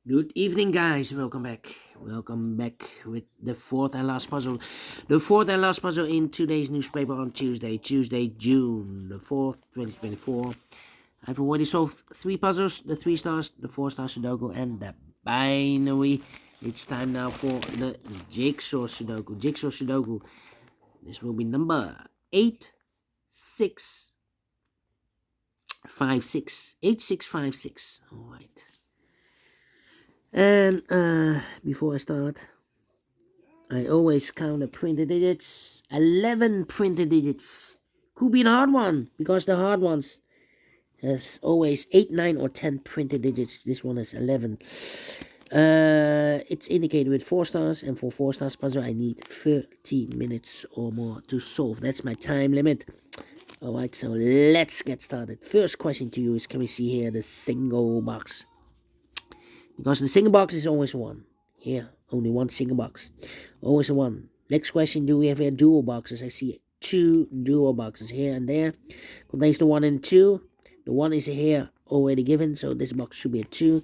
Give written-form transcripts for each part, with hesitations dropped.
Good evening, guys. Welcome back. Welcome back with the fourth and last puzzle. The fourth and last puzzle in today's newspaper on Tuesday, June the 4th, 2024. I've already solved three puzzles, the 3 stars, the 4-star Sudoku, and the binary. It's time now for the Jigsaw Sudoku. Jigsaw Sudoku. This will be number 8656. 8656. Alright. And before I start, I always count the printed digits. 11 printed digits. Could be the hard one, because the hard ones has always 8, 9, or 10 printed digits. This one is 11. It's indicated with 4 stars, and for 4 stars puzzle I need 30 minutes or more to solve. That's my time limit. Alright, so let's get started. First question to you is, can we see here the single box? Because the single box is always one. Here, only one single box. Always a one. Next question, do we have here dual boxes? I see 2 dual boxes here and there. Contains the 1 and 2. The 1 is here already given, so this box should be a 2.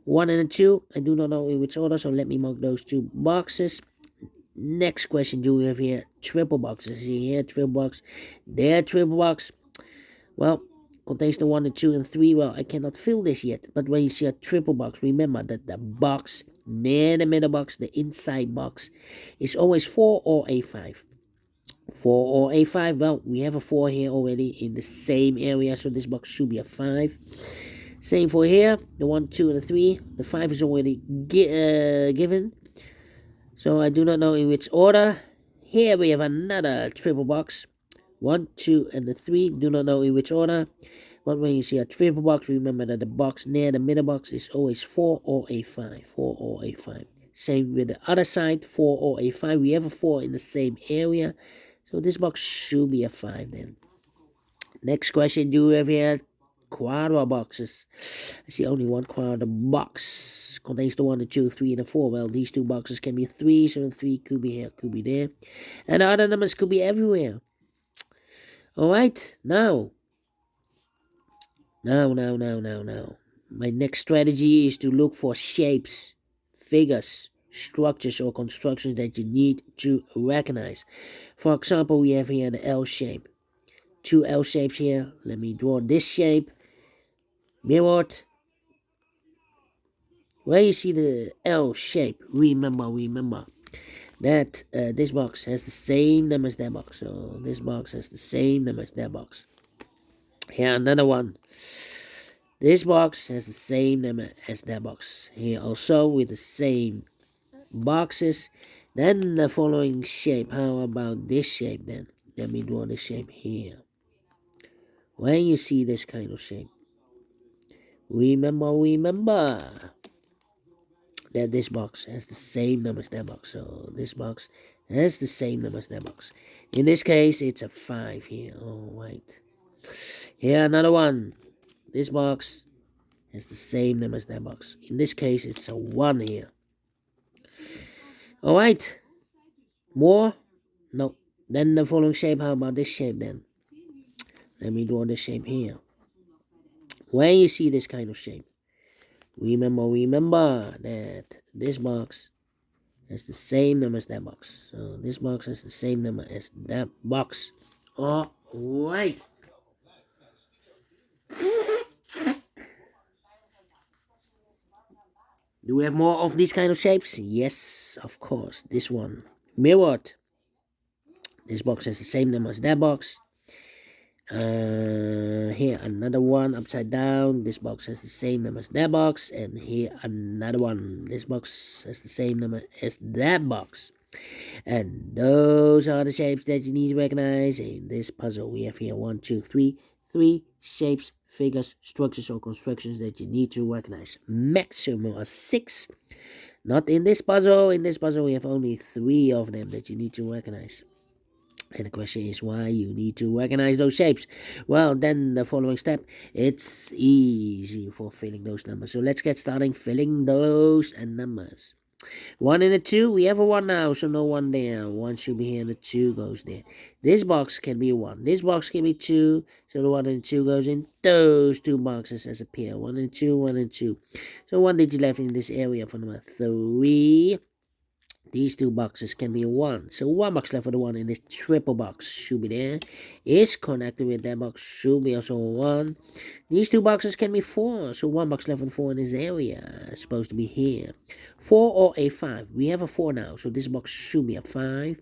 1 and a 2, I do not know in which order, so let me mark those 2 boxes. Next question, do we have here triple boxes? I see here triple box, there triple box. Well, contains the 1 and 2 and 3. Well, I cannot fill this yet, but when you see a triple box, remember that the box near the middle box, the inside box, is always 4 or a 5. 4 or a 5. Well, we have a 4 here already in the same area, so this box should be a 5. Same for here, the 1, 2, and the 3. The 5 is already given, so I do not know in which order. Here we have another triple box. 1, 2, and the 3. Do not know in which order. But when you see a triple box, remember that the box near the middle box is always 4 or a 5. 4 or a 5. Same with the other side, 4 or a 5. We have a 4 in the same area, so this box should be a 5 then. Next question, do we have here quadra boxes? I see only one quadra box. Contains the 1, the 2, 3, and the 4. Well, these 2 boxes can be 3, so the 3 could be here, could be there. And the other numbers could be everywhere. Alright, now. My next strategy is to look for shapes, figures, structures, or constructions that you need to recognize. For example, we have here the L shape. 2 L shapes here. Let me draw this shape. Mirrored. Where you see the L shape, remember that this box has the same number as that box. So this box has the same number as that box. Here, another one. This box has the same number as that box. Here also with the same boxes. Then the following shape. How about this shape then? Let me draw the shape here. When you see this kind of shape, remember that this box has the same number as that box. So this box has the same number as that box. In this case, it's a 5 here. Alright. Here, another one. This box has the same number as that box. In this case, it's a 1 here. Alright. More? No. Then the following shape. How about this shape then? Let me draw this shape here. When you see this kind of shape, remember that this box has the same number as that box. So this box has the same number as that box. Alright. Do we have more of these kind of shapes? Yes, of course. This one. Mirrored. This box has the same number as that box. Here another one upside down. This box has the same number as that box. And here another one. This box has the same number as that box. And those are the shapes that you need to recognize in this puzzle. We have here 1, 2, 3. 3 shapes, figures, structures, or constructions that you need to recognize. Maximum of 6. Not in this puzzle. In this puzzle we have only 3 of them that you need to recognize. And the question is why you need to recognize those shapes. Well, then the following step, it's easy for filling those numbers. So let's get started filling those numbers. 1 and a 2, we have a 1 now, so no 1 there. 1 should be here and the 2 goes there. This box can be 1. This box can be 2, so the 1 and 2 goes in those 2 boxes as a pair. 1 and 2, 1 and 2. So 1 digit left in this area for number 3. These 2 boxes can be 1. So 1 box left for the 1 in this triple box should be there. Is connected with that box should be also 1. These 2 boxes can be 4. So 1 box left for the 4 in this area is supposed to be here. 4 or a 5. We have a 4 now. So this box should be a 5.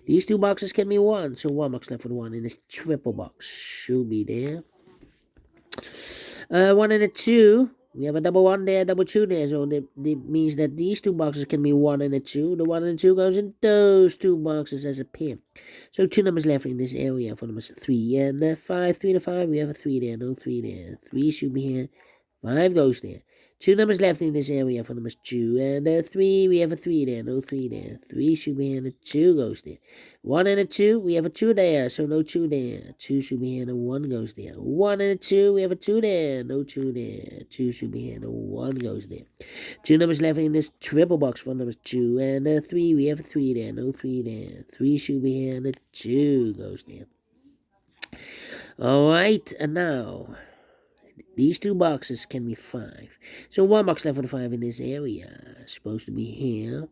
These 2 boxes can be 1. So 1 box left for the 1 in this triple box should be there. 1 and a 2. We have a double 1 there, double 2 there. So that means that these 2 boxes can be 1 and a 2. The 1 and 2 goes in those 2 boxes as a pair. So 2 numbers left in this area for numbers 3 and 5. 3 and 5. We have a 3 there, no 3 there. 3 should be here. 5 goes there. 2 numbers left in this area for numbers 2 and 3. We have a 3 there, no 3 there. 3 should be here and a 2 goes there. 1 and a 2. We have a 2 there, so no 2 there. 2 should be here and a 1 goes there. 1 and a 2. We have a 2 there, no 2 there. 2 should be here and a 1 goes there. 2 numbers left in this triple box for numbers 2 and 3. We have a 3 there, no 3 there. 3 should be here and a 2 goes there. Alright, and now these 2 boxes can be 5. So 1 box left for the 5 in this area. Supposed to be here.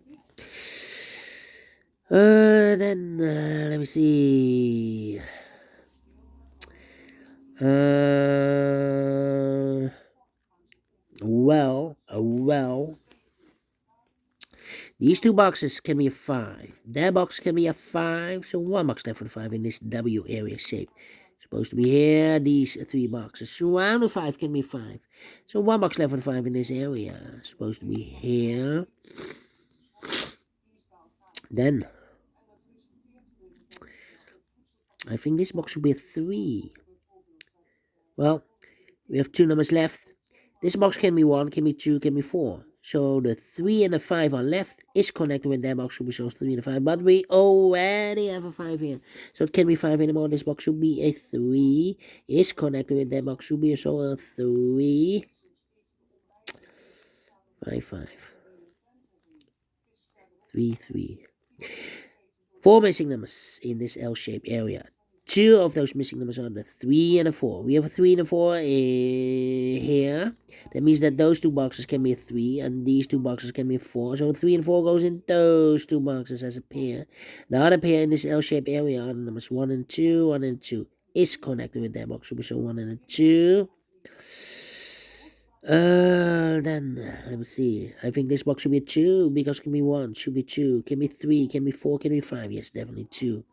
Then let me see. Well. These 2 boxes can be a 5. That box can be a 5. So 1 box left for the 5 in this W area shape. Supposed to be here. These 3 boxes. So around the 5 can be 5. So 1 box left for the 5 in this area. Supposed to be here. Then I think this box should be a 3. Well, we have 2 numbers left. This box can be 1, can be 2, can be 4. So the 3 and the 5 are left. Is connected with that box should be so 3 and a 5. But we already have a 5 here. So it can be 5 anymore. This box should be a 3. Is connected with that box should be so a 3. 5, 5. 3, 3. 4 missing numbers in this L-shaped area. 2 of those missing numbers are the 3 and the 4. We have a 3 and a 4 here. That means that those 2 boxes can be a 3 and these 2 boxes can be a 4. So 3 and 4 goes in those 2 boxes as a pair. The other pair in this L-shaped area are the numbers 1 and 2. 1 and 2 is connected with that box. So 1 and a 2. Then let me see. I think this box should be a 2 because it can be 1, should be 2, can be 3, can be 4, can be 5. Yes, definitely 2.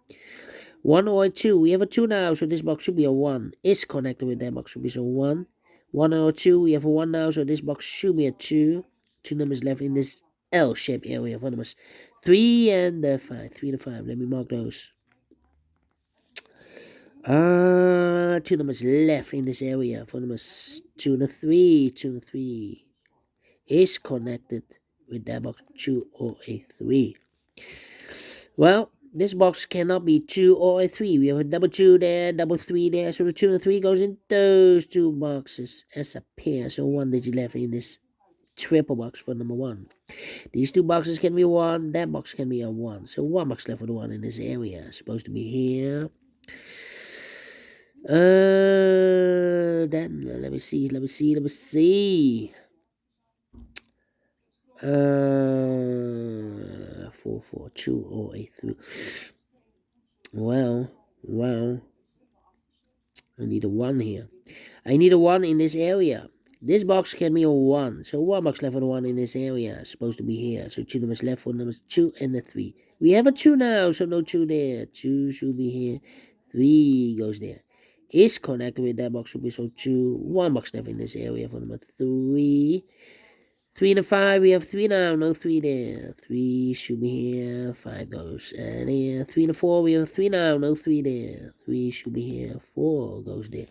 1 or 2. We have a 2 now, so this box should be a 1. Is connected with that box should be so 1. 1 or 2. We have a 1 now, so this box should be a 2. 2 numbers left in this L-shaped area for numbers 3 and 5. 3 and 5. Let me mark those. 2 numbers left in this area for numbers 2 and 3. 2 and 3 is connected with that box 2 or a 3. Well, this box cannot be 2 or a 3. We have a double 2 there, double 3 there. So the 2 and the 3 goes in those 2 boxes as a pair. So 1 digit left in this triple box for number 1. These 2 boxes can be 1. That box can be a 1. So 1 box left for the 1 in this area. Supposed to be here. Then let me see. 4, 4, 2 or a 3. Well, I need a 1 here. I need a 1 in this area. This box can be a 1. So 1 box left for the 1 in this area. Supposed to be here. So 2 numbers left for numbers 2 and the 3. We have a 2 now, so no 2 there. 2 should be here. 3 goes there. Is connected with that box should be so 2. 1 box left in this area for number 3. 3 and a 5, we have 3 now, no 3 there. 3 should be here, 5 goes there. 3 and a 4, we have 3 now, no 3 there. 3 should be here, 4 goes there.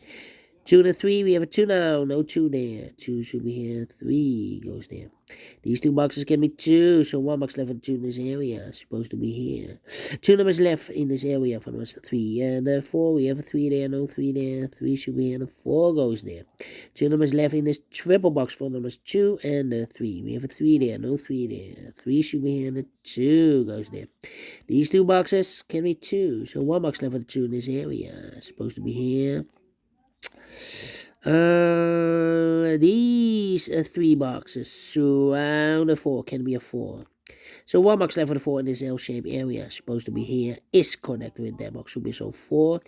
2 and a 3, we have a 2 now. No 2 there. 2 should be here. 3 goes there. These 2 boxes can be 2, so 1 box left and 2 in this area. Supposed to be here. 2 numbers left in this area for number 3. And 4, we have a 3 there. No 3 there. 3 should be here. And 4 goes there. 2 numbers left in this triple box for numbers 2 and 3. We have a 3 there. No 3 there. 3 should be here. And 2 goes there. These 2 boxes can be 2, so 1 box left and 2 in this area. Supposed to be here. These 3 boxes surround a 4 can be a 4. So 1 box left for the 4 in this L-shaped area, supposed to be here, is connected with that box, should be so 4.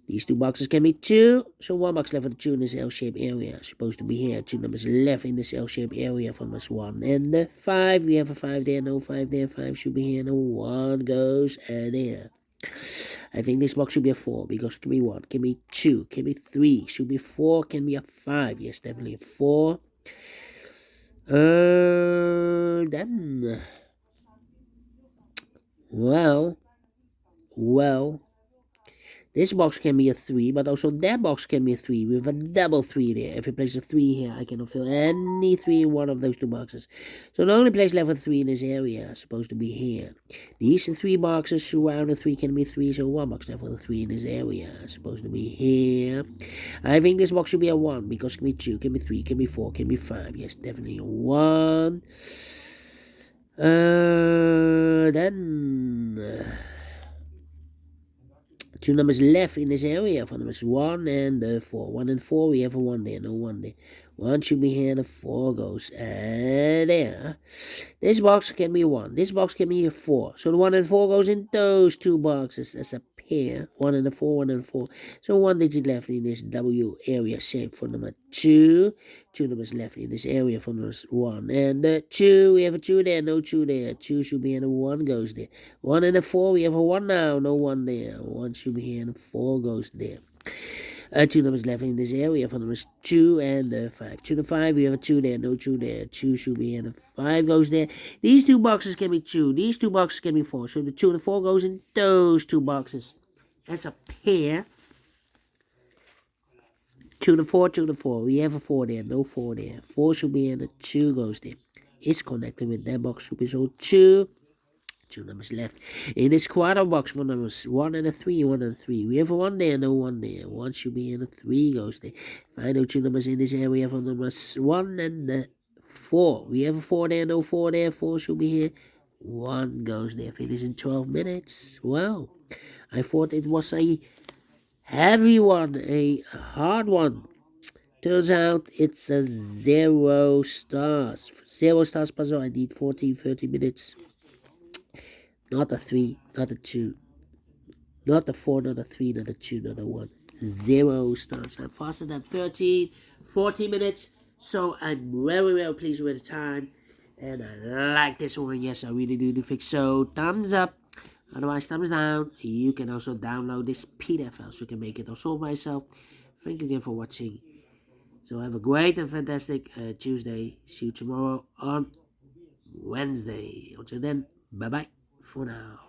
These 2 boxes can be 2, so 1 box left for the 2 in this L-shaped area, supposed to be here. 2 numbers left in this L-shaped area for numbers 1 and 5. We have a 5 there, no 5 there, 5 should be here, no 1 goes there. I think this box should be a 4 because it can be 1, can be 2, can be 3, should be 4, can be a 5. Yes, definitely a 4. Then, well, this box can be a 3, but also that box can be a 3 with a double 3 there. If you place a 3 here, I cannot fill any 3 in one of those 2 boxes. So the only place left for 3 in this area is supposed to be here. These 3 boxes surround the 3 can be 3, so 1 box left for the 3 in this area is supposed to be here. I think this box should be a 1 because it can be 2, can be 3, can be 4, can be 5. Yes, definitely a 1. Then... 2 numbers left in this area for numbers 1 and 4. 1 and 4, we have a 1 there, no 1 there. 1 should be here, and a 4 goes there. This box can be 1. This box can be a 4. So the 1 and 4 goes in those 2 boxes as a pair. 1 and a 4, 1 and 4. So 1 digit left in this W area shape for number 2. 2 numbers left in this area for numbers 1 and 2. We have a 2 there, no 2 there. 2 should be here, and a 1 goes there. 1 and a 4, we have a 1 now, no 1 there. 1 should be here, and a 4 goes there. 2 numbers left in this area for numbers 2 and 5. 2 to 5, we have a 2 there, no 2 there. 2 should be here, and a 5 goes there. These 2 boxes can be 2. These 2 boxes can be 4. So the 2 and the 4 goes in those 2 boxes as a pair. 2 to 4, 2 to 4. We have a 4 there, no 4 there. 4 should be here, and a 2 goes there. It's connected with that box, should be so 2. 2 numbers left in this quarter box for numbers 1 and a 3, 1 and a 3. We have a 1 there, no 1 there. 1 should be in, a 3 goes there. Final 2 numbers in this area for numbers 1 and 4. We have a 4 there, no 4 there. 4 should be here. 1 goes there. Finish in 12 minutes. Wow. I thought it was a heavy one, a hard one. Turns out it's a 0 stars. 0 stars puzzle. I need 30 minutes. Not a 3, not a 2, not a 4, not a 3, not a 2, not a 1. 0 stars. I'm faster than 40 minutes. So I'm very pleased with the time. And I like this one. Yes, I really do think so. Thumbs up. Otherwise, thumbs down. You can also download this PDF file so you can make it also myself. Thank you again for watching. So have a great and fantastic Tuesday. See you tomorrow on Wednesday. Until then, bye-bye for now.